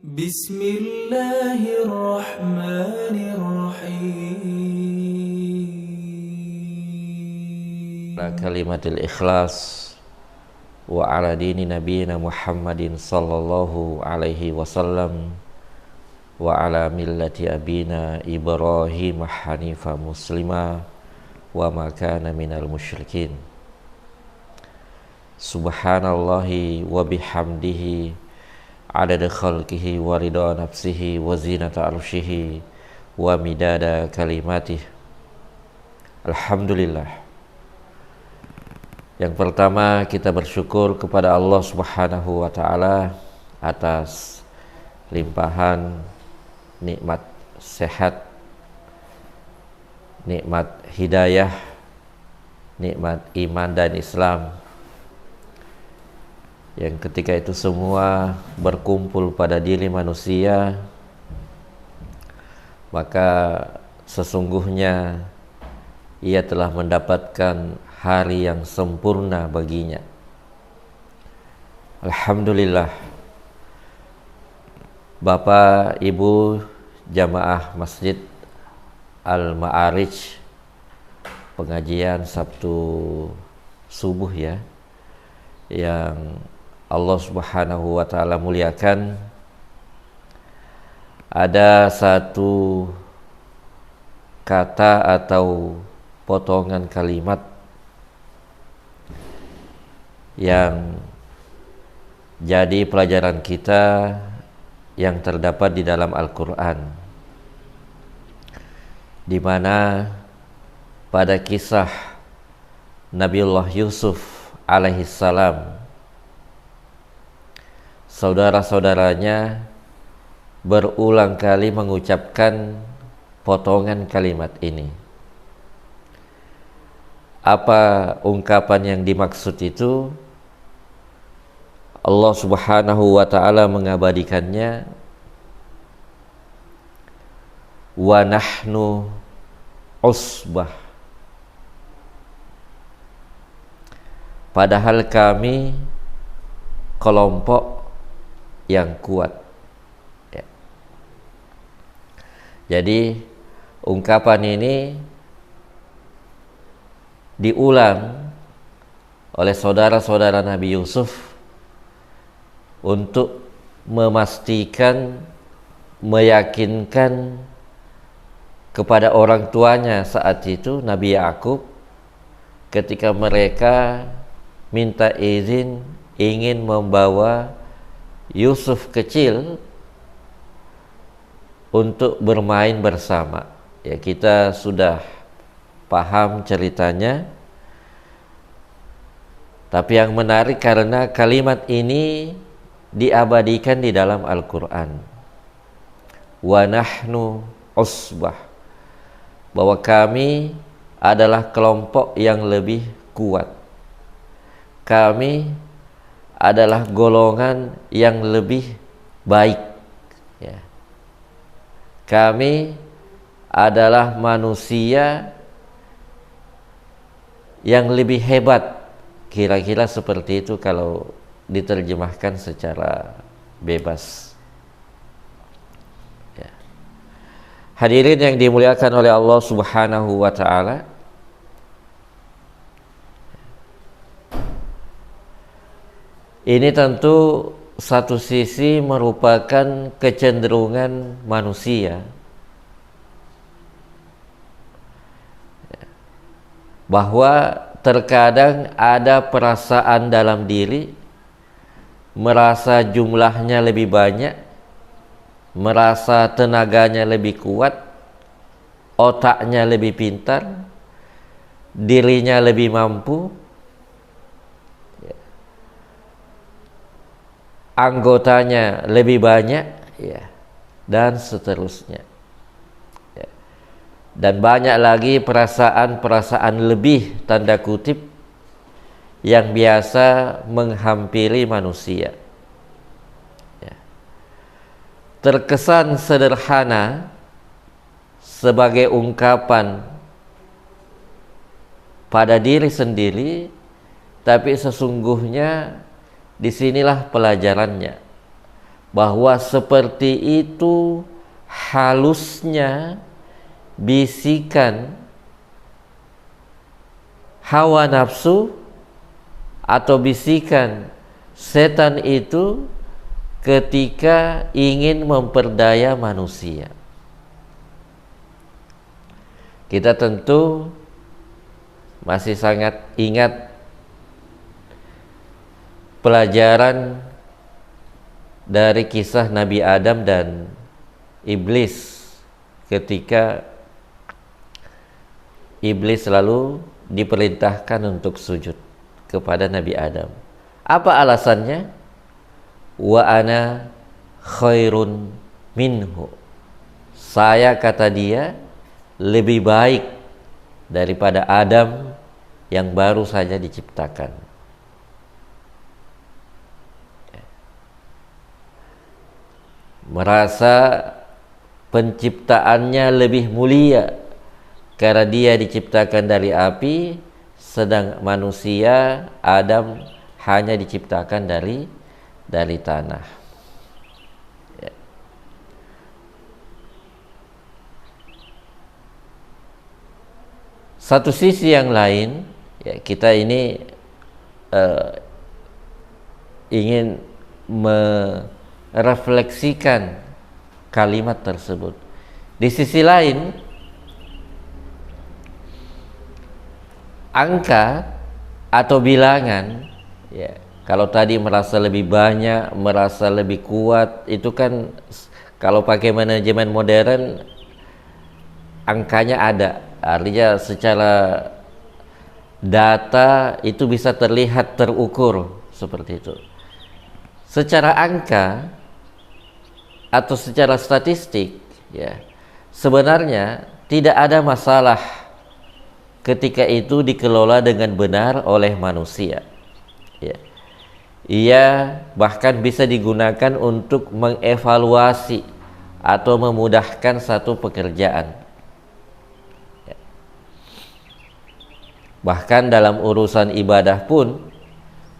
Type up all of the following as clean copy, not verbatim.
بسم الله الرحمن الرحيم. Kalimatul ikhlas wa ala dini nabiyina Muhammadin sallallahu alaihi wasallam wa ala millati abina Ibrahim hanifa muslima wa ma kana minal musyrikin. Subhanallahi wa bihamdihi adada khalqihi wa ridha nafsihi wa zinata arshihi wa midada kalimatih. Alhamdulillah. Yang pertama, kita bersyukur kepada Allah Subhanahu wa taala atas limpahan nikmat sehat, nikmat hidayah, nikmat iman dan Islam, yang ketika itu semua berkumpul pada diri manusia, maka sesungguhnya ia telah mendapatkan hari yang sempurna baginya. Alhamdulillah. Bapak, Ibu, jamaah Masjid Al-Ma'arij, pengajian Sabtu subuh ya, yang Allah Subhanahu wa taala muliakan, ada satu kata atau potongan kalimat yang jadi pelajaran kita yang terdapat di dalam Al-Quran, di mana pada kisah Nabiullah Yusuf alaihissalam, saudara-saudaranya berulang kali mengucapkan potongan kalimat ini. Apa ungkapan yang dimaksud itu? Allah Subhanahu wa taala mengabadikannya, wa nahnu usbah, padahal kami kelompok yang kuat ya. Jadi ungkapan ini diulang oleh saudara-saudara Nabi Yusuf untuk memastikan, meyakinkan kepada orang tuanya saat itu, Nabi Yakub, ketika mereka minta izin ingin membawa Yusuf kecil untuk bermain bersama. Ya, kita sudah paham ceritanya. Tapi yang menarik karena kalimat ini diabadikan di dalam Al-Quran. Wa nahnu usbah, bahwa kami adalah kelompok yang lebih kuat. Kami adalah golongan yang lebih baik ya. Kami adalah manusia yang lebih hebat, kira-kira seperti itu kalau diterjemahkan secara bebas ya. Hadirin yang dimuliakan oleh Allah Subhanahu wa taala, ini tentu satu sisi merupakan kecenderungan manusia bahwa terkadang ada perasaan dalam diri, merasa jumlahnya lebih banyak, merasa tenaganya lebih kuat, otaknya lebih pintar, dirinya lebih mampu, anggotanya lebih banyak ya, dan seterusnya ya. Dan banyak lagi perasaan-perasaan lebih, tanda kutip, yang biasa menghampiri manusia ya. Terkesan sederhana sebagai ungkapan pada diri sendiri, tapi sesungguhnya disinilah pelajarannya, bahwa seperti itu halusnya bisikan hawa nafsu atau bisikan setan itu ketika ingin memperdaya manusia. Kita tentu masih sangat ingat pelajaran dari kisah Nabi Adam dan iblis ketika iblis lalu diperintahkan untuk sujud kepada Nabi Adam. Apa alasannya? Wa ana khairun minhu. Saya, kata dia, lebih baik daripada Adam yang baru saja diciptakan. Merasa penciptaannya lebih mulia karena dia diciptakan dari api, sedang manusia Adam hanya diciptakan dari tanah. Ya. Satu sisi yang lain, ya, kita ini ingin merefleksikan kalimat tersebut. Di sisi lain, angka atau bilangan, ya, kalau tadi merasa lebih banyak, merasa lebih kuat, itu kan kalau pakai manajemen modern angkanya ada, artinya secara data itu bisa terlihat, terukur seperti itu. Secara angka atau secara statistik, ya, sebenarnya tidak ada masalah ketika itu dikelola dengan benar oleh manusia. Ya. Ia bahkan bisa digunakan untuk mengevaluasi atau memudahkan satu pekerjaan. Ya. Bahkan dalam urusan ibadah pun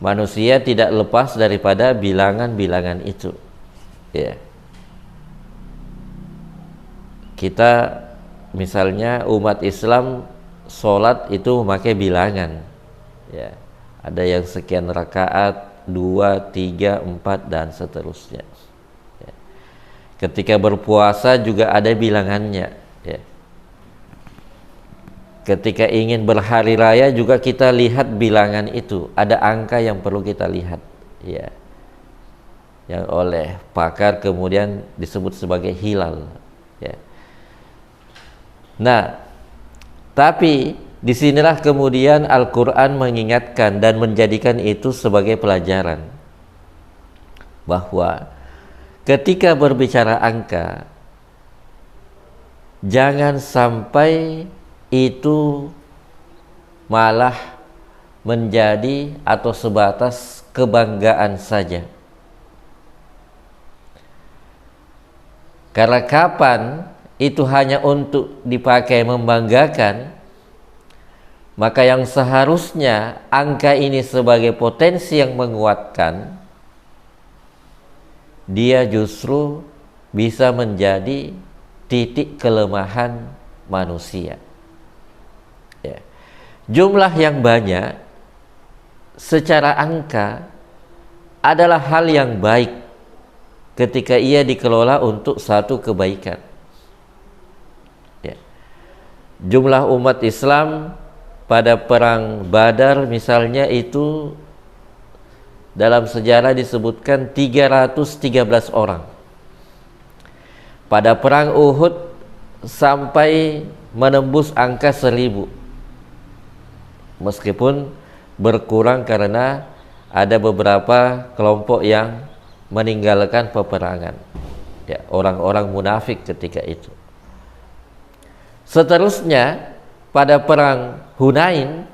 manusia tidak lepas daripada bilangan-bilangan itu. Ya. Kita misalnya umat Islam sholat itu memakai bilangan, ya, ada yang sekian rakaat, 2, 3, 4 dan seterusnya. Ya. Ketika berpuasa juga ada bilangannya. Ya. Ketika ingin berhari raya juga kita lihat bilangan itu, ada angka yang perlu kita lihat, ya, yang oleh pakar kemudian disebut sebagai hilal. Ya. Nah, tapi disinilah kemudian Al-Quran mengingatkan dan menjadikan itu sebagai pelajaran bahwa ketika berbicara angka, jangan sampai itu malah menjadi atau sebatas kebanggaan saja. Karena kapan itu hanya untuk dipakai membanggakan, maka yang seharusnya angka ini sebagai potensi yang menguatkan, dia justru bisa menjadi titik kelemahan manusia. Ya. Jumlah yang banyak secara angka adalah hal yang baik ketika ia dikelola untuk satu kebaikan. Jumlah umat Islam pada perang Badar misalnya itu dalam sejarah disebutkan 313 orang. Pada perang Uhud sampai menembus angka 1000. Meskipun berkurang karena ada beberapa kelompok yang meninggalkan peperangan. Ya, orang-orang munafik ketika itu. Seterusnya pada perang Hunain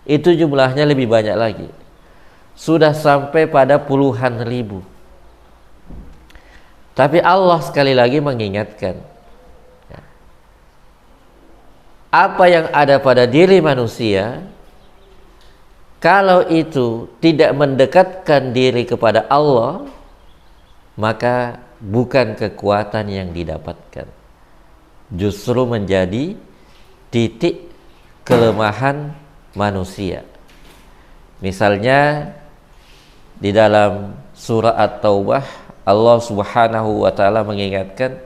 itu jumlahnya lebih banyak lagi, sudah sampai pada puluhan ribu. Tapi Allah sekali lagi mengingatkan, apa yang ada pada diri manusia, kalau itu tidak mendekatkan diri kepada Allah, maka bukan kekuatan yang didapatkan, justru menjadi titik kelemahan manusia. Misalnya di dalam surah At-Taubah Allah Subhanahu wa taala mengingatkan,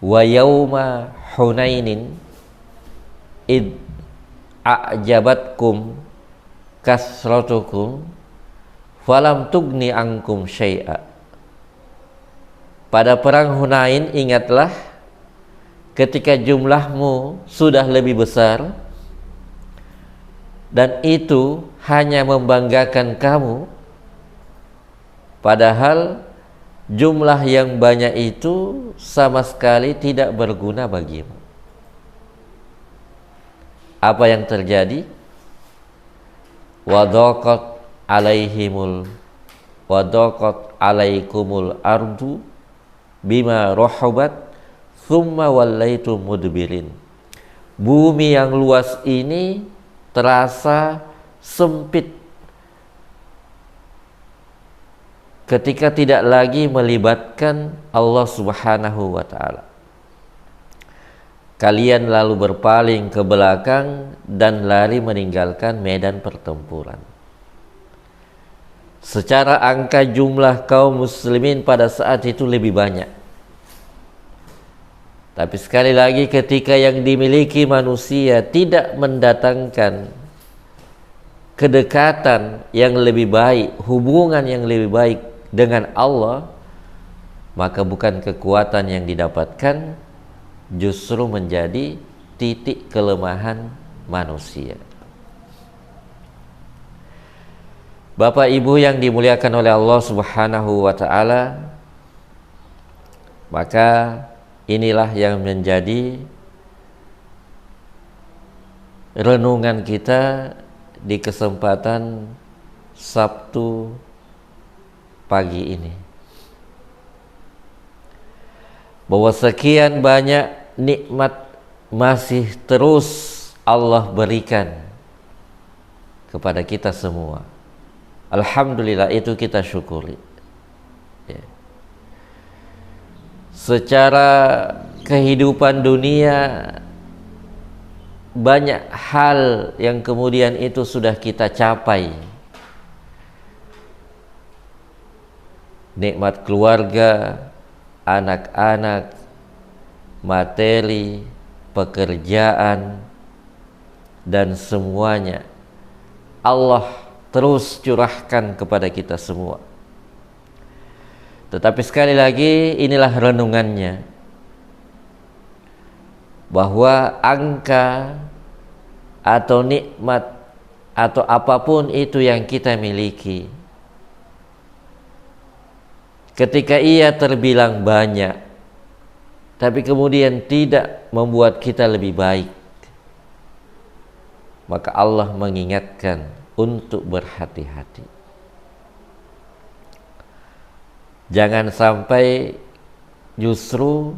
wa yauma hunainin id a'jabatkum kasratukum falam tugni ankum syai'a. Pada perang Hunain ingatlah ketika jumlahmu sudah lebih besar dan itu hanya membanggakan kamu, padahal jumlah yang banyak itu sama sekali tidak berguna bagimu. Apa yang terjadi? Wadaqat alaikumul ardu bima rohobat thumma wallaitum mudbirin. Bumi yang luas ini terasa sempit ketika tidak lagi melibatkan Allah Subhanahu wa taala. Kalian lalu berpaling ke belakang dan lari meninggalkan medan pertempuran. Secara angka jumlah kaum muslimin pada saat itu lebih banyak. Tapi sekali lagi ketika yang dimiliki manusia tidak mendatangkan kedekatan yang lebih baik, hubungan yang lebih baik dengan Allah, maka bukan kekuatan yang didapatkan, justru menjadi titik kelemahan manusia. Bapak Ibu yang dimuliakan oleh Allah Subhanahu wa taala, maka inilah yang menjadi renungan kita di kesempatan Sabtu pagi ini, bahwa sekian banyak nikmat masih terus Allah berikan kepada kita semua. Alhamdulillah, itu kita syukuri. Ya. Secara kehidupan dunia banyak hal yang kemudian itu sudah kita capai. Nikmat keluarga, anak-anak, materi, pekerjaan, dan semuanya Allah terus curahkan kepada kita semua. Tetapi sekali lagi inilah renungannya, bahwa angka atau nikmat atau apapun itu yang kita miliki, ketika ia terbilang banyak tapi kemudian tidak membuat kita lebih baik, maka Allah mengingatkan untuk berhati-hati. Jangan sampai justru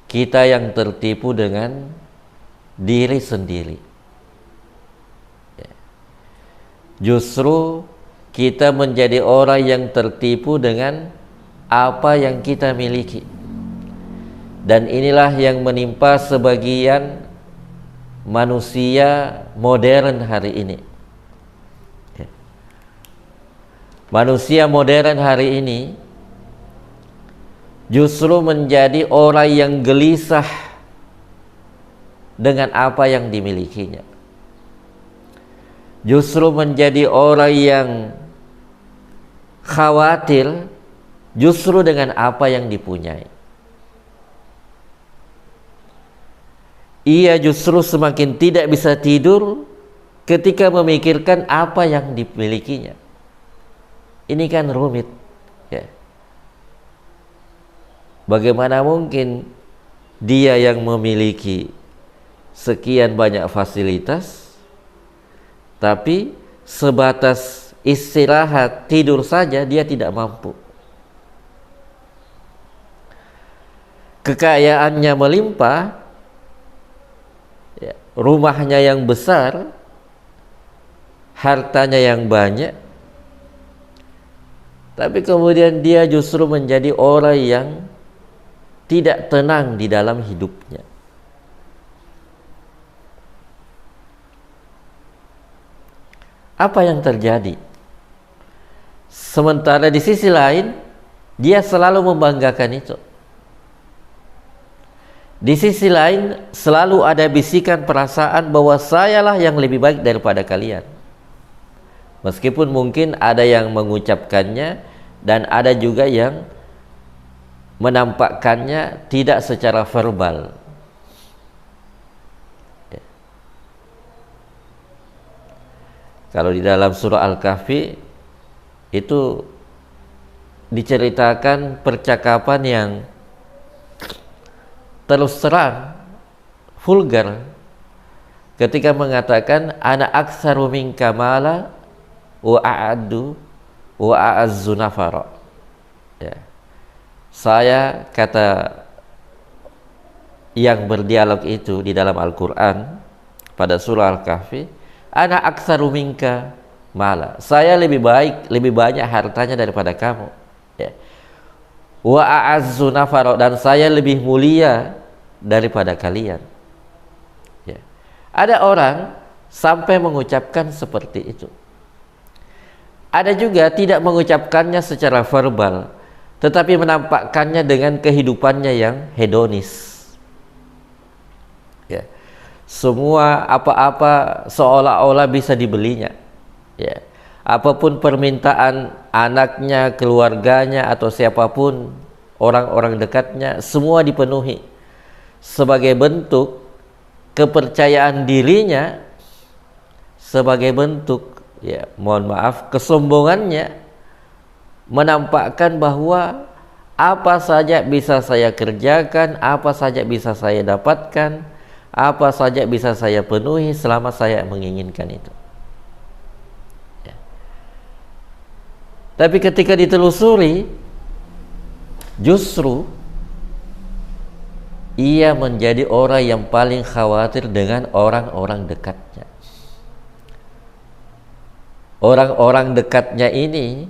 kita yang tertipu dengan diri sendiri. Justru kita menjadi orang yang tertipu dengan apa yang kita miliki. Dan inilah yang menimpa sebagian manusia modern hari ini. Manusia modern hari ini justru menjadi orang yang gelisah dengan apa yang dimilikinya. Justru menjadi orang yang khawatir justru dengan apa yang dipunyai. Ia justru semakin tidak bisa tidur ketika memikirkan apa yang dimilikinya. Ini kan rumit, ya. Bagaimana mungkin dia yang memiliki sekian banyak fasilitas, tapi sebatas istirahat, tidur saja dia tidak mampu. Kekayaannya melimpah, ya, rumahnya yang besar, hartanya yang banyak, Tapi kemudian dia justru menjadi orang yang tidak tenang di dalam hidupnya. Apa yang terjadi? Sementara di sisi lain dia selalu membanggakan itu. Di sisi lain selalu ada bisikan perasaan bahwa sayalah yang lebih baik daripada kalian. Meskipun mungkin ada yang mengucapkannya dan ada juga yang menampakkannya tidak secara verbal. Ya. Kalau di dalam surah Al-Kahfi itu diceritakan percakapan yang terus terang, vulgar, ketika mengatakan ana aktsaru minka mala wa a'addu wa a'azzu nafara. Ya. Saya, kata yang berdialog itu di dalam Al-Quran pada surah Al-Kahfi, ana aktsaru minka mala, saya lebih baik, lebih banyak hartanya daripada kamu, ya. Wa a'azzu nafara, dan saya lebih mulia daripada kalian, ya. Ada orang sampai mengucapkan seperti itu. Ada juga tidak mengucapkannya secara verbal, tetapi menampakkannya dengan kehidupannya yang hedonis, ya. Semua apa-apa seolah-olah bisa dibelinya, ya. Apapun permintaan anaknya, keluarganya, atau siapapun orang-orang dekatnya, semua dipenuhi sebagai bentuk kepercayaan dirinya, sebagai bentuk, ya, mohon maaf, kesombongannya, menampakkan bahwa apa saja bisa saya kerjakan, apa saja bisa saya dapatkan, apa saja bisa saya penuhi selama saya menginginkan itu, ya. Tapi ketika ditelusuri, justru ia menjadi orang yang paling khawatir dengan orang-orang dekatnya. Orang-orang dekatnya ini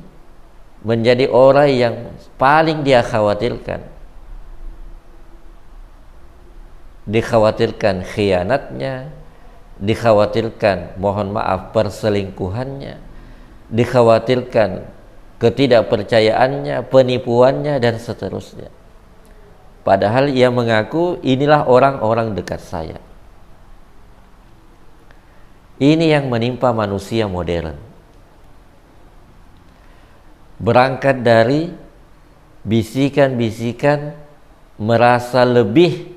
menjadi orang yang paling dia khawatirkan. Dikhawatirkan khianatnya, dikhawatirkan, mohon maaf, perselingkuhannya, dikhawatirkan ketidakpercayaannya, penipuannya, dan seterusnya. Padahal ia mengaku, inilah orang-orang dekat saya. Ini yang menimpa manusia modern. Berangkat dari bisikan-bisikan merasa lebih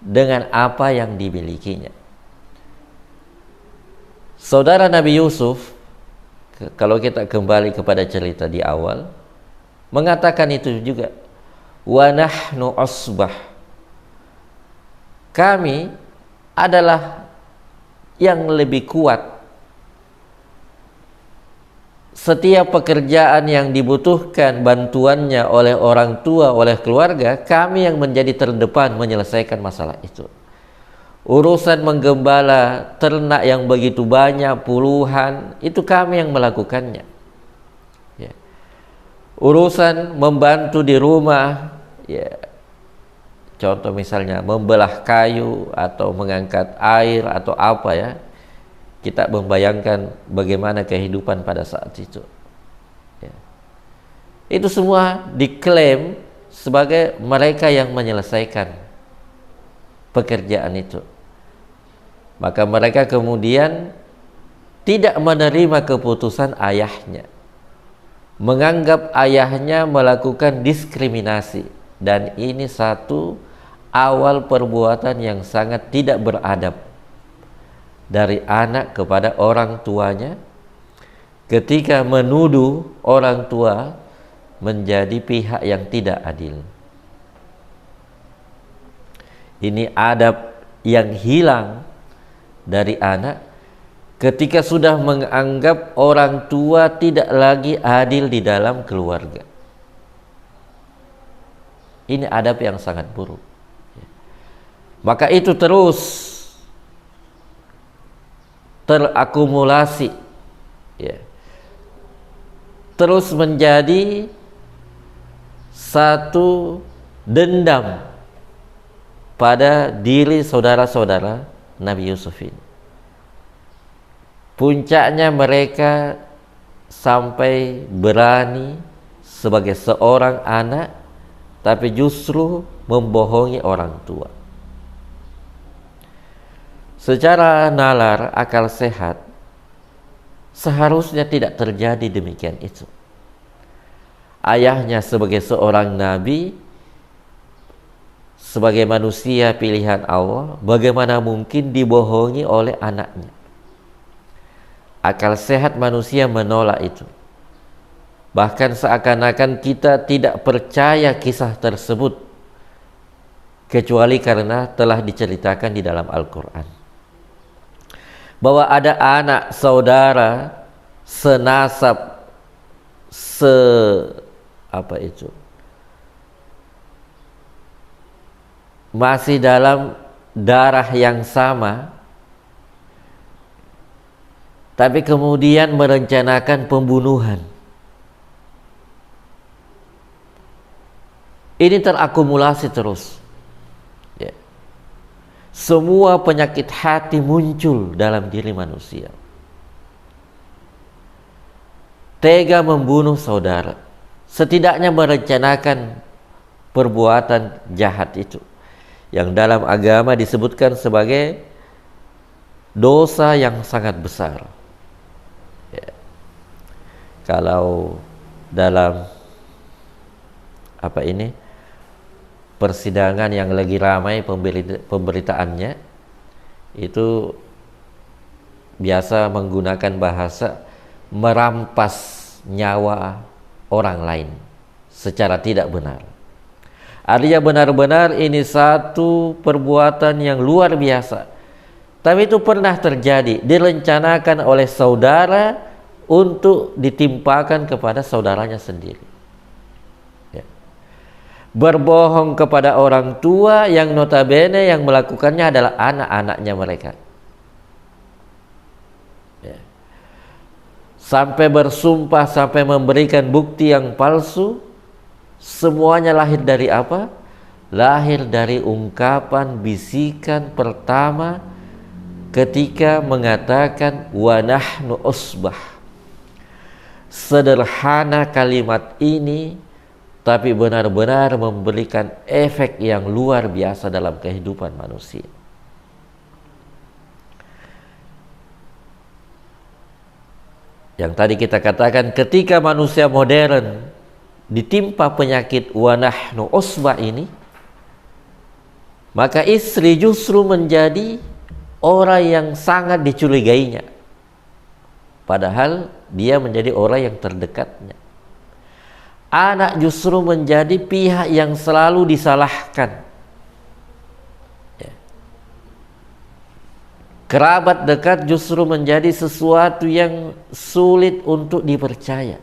dengan apa yang dimilikinya. Saudara Nabi Yusuf, kalau kita kembali kepada cerita di awal, mengatakan itu juga, wa nahnu usbah, kami adalah yang lebih kuat. Setiap pekerjaan yang dibutuhkan bantuannya oleh orang tua, oleh keluarga, kami yang menjadi terdepan menyelesaikan masalah itu. Urusan menggembala ternak yang begitu banyak, puluhan, itu kami yang melakukannya, ya. Urusan membantu di rumah, ya, contoh misalnya membelah kayu atau mengangkat air atau apa, ya, kita membayangkan bagaimana kehidupan pada saat itu, ya. Itu semua diklaim sebagai mereka yang menyelesaikan pekerjaan itu. Maka mereka kemudian tidak menerima keputusan ayahnya, menganggap ayahnya melakukan diskriminasi, dan ini satu awal perbuatan yang sangat tidak beradab dari anak kepada orang tuanya, ketika menuduh orang tua menjadi pihak yang tidak adil. Ini adab yang hilang dari anak ketika sudah menganggap orang tua tidak lagi adil di dalam keluarga. Ini adab yang sangat buruk. Maka itu terus terakumulasi, ya. terus menjadi satu dendam pada diri saudara-saudara Nabi Yusuf ini. Puncaknya mereka sampai berani sebagai seorang anak, tapi justru membohongi orang tua. Secara nalar, akal sehat, seharusnya tidak terjadi demikian itu. Ayahnya sebagai seorang nabi, sebagai manusia pilihan Allah, bagaimana mungkin dibohongi oleh anaknya? Akal sehat manusia menolak itu. Bahkan seakan-akan kita tidak percaya kisah tersebut, kecuali karena telah diceritakan di dalam Al-Quran. Bahwa ada anak saudara senasab, masih dalam darah yang sama, tapi kemudian merencanakan pembunuhan. Ini terakumulasi terus. Ya. Semua penyakit hati muncul dalam diri manusia. Tega membunuh saudara, setidaknya merencanakan perbuatan jahat itu, yang dalam agama disebutkan sebagai dosa yang sangat besar. Ya. Kalau dalam persidangan yang lagi ramai pemberitaannya, itu biasa menggunakan bahasa merampas nyawa orang lain secara tidak benar. Artinya benar-benar ini satu perbuatan yang luar biasa, tapi itu pernah terjadi, direncanakan oleh saudara untuk ditimpakan kepada saudaranya sendiri. Ya. Berbohong kepada orang tua yang notabene yang melakukannya adalah anak-anaknya mereka. Ya. Sampai bersumpah, sampai memberikan bukti yang palsu. Semuanya lahir dari apa? Lahir dari ungkapan bisikan pertama ketika mengatakan wa nahnu usbah. Sederhana kalimat ini, tapi benar-benar memberikan efek yang luar biasa dalam kehidupan manusia. Yang tadi kita katakan, ketika manusia modern ditimpa penyakit wa nahnu usbah ini, maka istri justru menjadi orang yang sangat dicurigainya, padahal dia menjadi orang yang terdekatnya. Anak justru menjadi pihak yang selalu disalahkan. Ya. Kerabat dekat justru menjadi sesuatu yang sulit untuk dipercaya.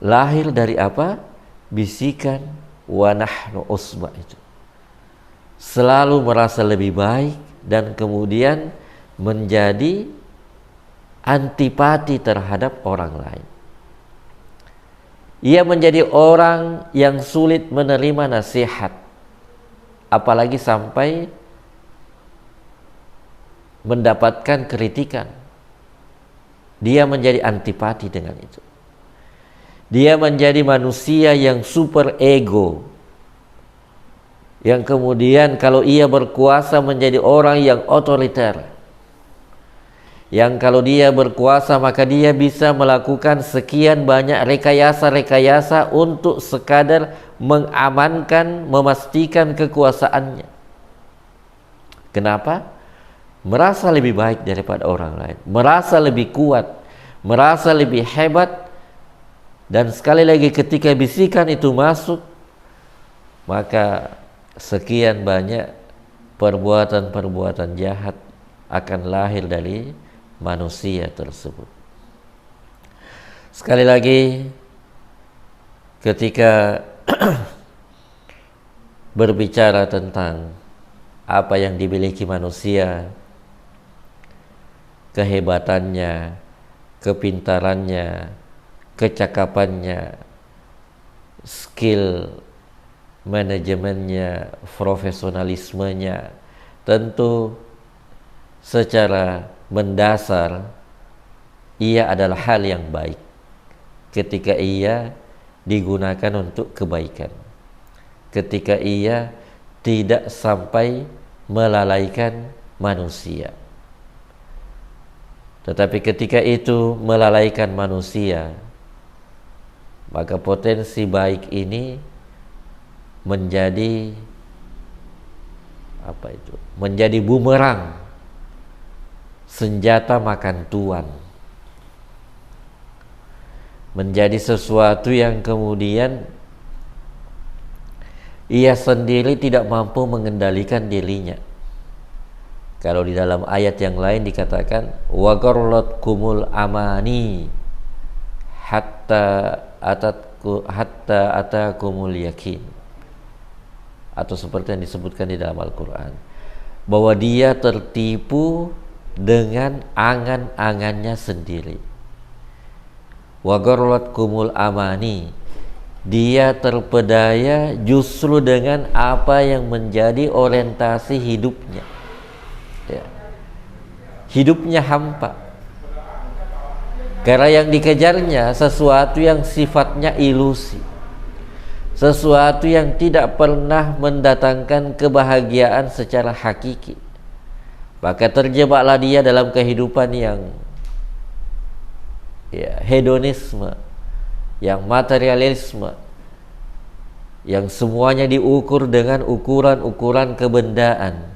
Lahir dari apa? Bisikan wa nahnu usbah itu. Selalu merasa lebih baik dan kemudian menjadi antipati terhadap orang lain. Ia menjadi orang yang sulit menerima nasihat, apalagi sampai mendapatkan kritikan. Dia menjadi antipati dengan itu. Dia menjadi manusia yang super ego, yang kemudian kalau ia berkuasa menjadi orang yang otoriter, yang kalau dia berkuasa maka dia bisa melakukan sekian banyak rekayasa-rekayasa untuk sekadar mengamankan, memastikan kekuasaannya. Kenapa? Merasa lebih baik daripada orang lain, merasa lebih kuat, merasa lebih hebat. Dan sekali lagi ketika bisikan itu masuk, maka sekian banyak perbuatan-perbuatan jahat akan lahir dari manusia tersebut. Sekali lagi, ketika berbicara tentang apa yang dimiliki manusia, kehebatannya, kepintarannya, kecakapannya, skill manajemennya, profesionalismenya, tentu secara mendasar ia adalah hal yang baik ketika ia digunakan untuk kebaikan, ketika ia tidak sampai melalaikan manusia. Tetapi ketika itu melalaikan manusia, maka potensi baik ini menjadi menjadi bumerang, senjata makan tuan, menjadi sesuatu yang kemudian ia sendiri tidak mampu mengendalikan dirinya. Kalau di dalam ayat yang lain dikatakan wa gharratkumul amani hatta atakumul yakin, atau seperti yang disebutkan di dalam Al-Quran, bahwa dia tertipu dengan angan-angannya sendiri. Wa gharratkumul amani, dia terpedaya justru dengan apa yang menjadi orientasi hidupnya. Ya. Hidupnya hampa karena yang dikejarnya sesuatu yang sifatnya ilusi, sesuatu yang tidak pernah mendatangkan kebahagiaan secara hakiki. Maka terjebaklah dia dalam kehidupan yang hedonisme, yang materialisme, yang semuanya diukur dengan ukuran-ukuran kebendaan.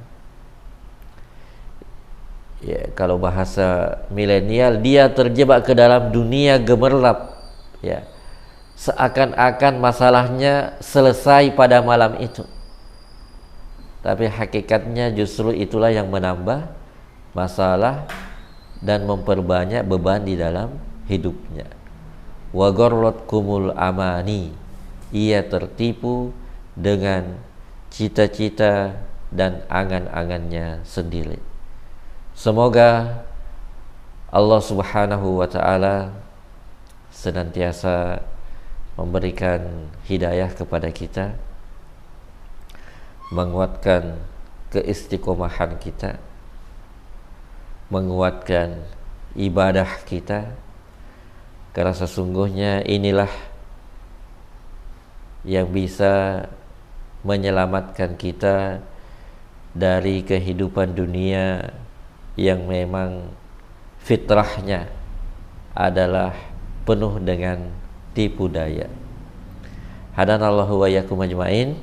Ya, kalau bahasa milenial, dia terjebak ke dalam dunia gemerlap. Ya, seakan-akan masalahnya selesai pada malam itu. Tapi hakikatnya justru itulah yang menambah masalah dan memperbanyak beban di dalam hidupnya. Wa gharratkumul amani, ia tertipu dengan cita-cita dan angan-angannya sendiri. Semoga Allah Subhanahu wa ta'ala senantiasa memberikan hidayah kepada kita, menguatkan keistiqomahan kita, menguatkan ibadah kita, karena sesungguhnya inilah yang bisa menyelamatkan kita dari kehidupan dunia yang memang fitrahnya adalah penuh dengan tipu daya. Hadanallahu wa iyyakum ajmain.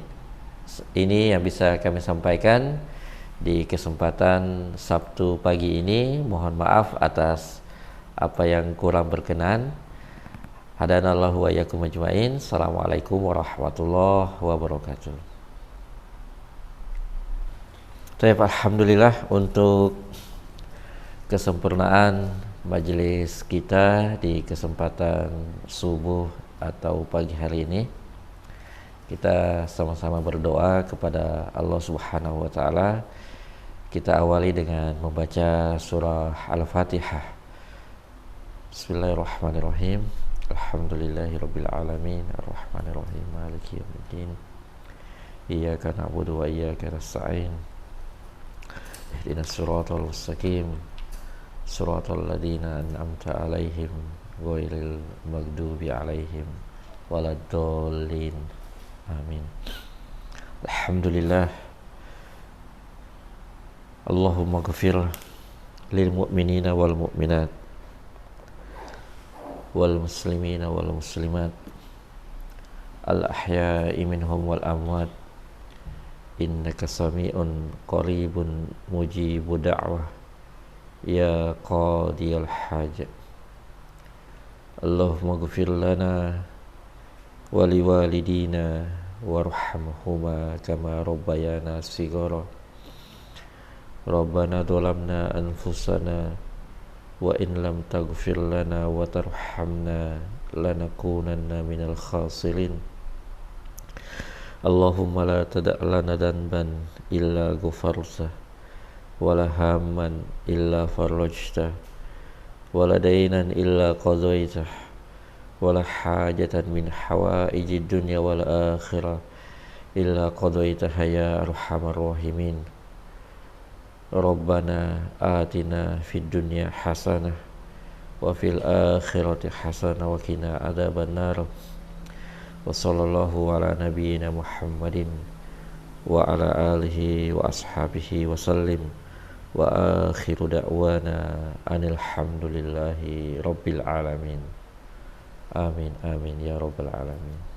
Ini yang bisa kami sampaikan di kesempatan Sabtu pagi ini. Mohon maaf atas apa yang kurang berkenan. Hadanallahu wa iyyakum ajmain. Assalamualaikum warahmatullahi wabarakatuh. Alhamdulillah untuk kesempurnaan majelis kita di kesempatan subuh atau pagi hari ini. Kita sama-sama berdoa kepada Allah Subhanahu wa ta'ala. Kita awali dengan membaca surah Al-Fatihah. Bismillahirrahmanirrahim. Alhamdulillahirabbil alamin, arrahmanirrahim, maliki yaumiddin. Iyyaka na'budu wa iyyaka nasta'in. Ihdinas siratal mustaqim. Suratul ladzina an'amta 'alaihim ghairil maghdubi 'alaihim waladdallin. Amin. Alhamdulillah. Allahumma ghfir lil mu'minina wal mu'minat wal muslimina wal muslimat al ahya'i minhum wal amwat innaka sami'un qaribun mujibu da'wah ya qadiyal hajat. Allahumma ghfir lana wa liwalidina warhamhuma kama rabbayana shighara. Rabbana dhalamna anfusana wa in lam taghfir lana wa tarhamna lanakunanna minal khasirin. Allahumma la tada' lana dhanban illa ghafarta wala hamman illa farajta ولا دينا إلا قضيته ولا حاجة من حوائج الدنيا والآخرة إلا قضيتها يا أرحم الراحمين ربنا آتنا في الدنيا حسنة وفي الآخرة حسنة وقنا عذاب النار وصلى الله على نبينا محمد وعلى آله وأصحابه وسلم وآخر دعوانا أن الحمد لله رب العالمين آمين آمين يا رب العالمين.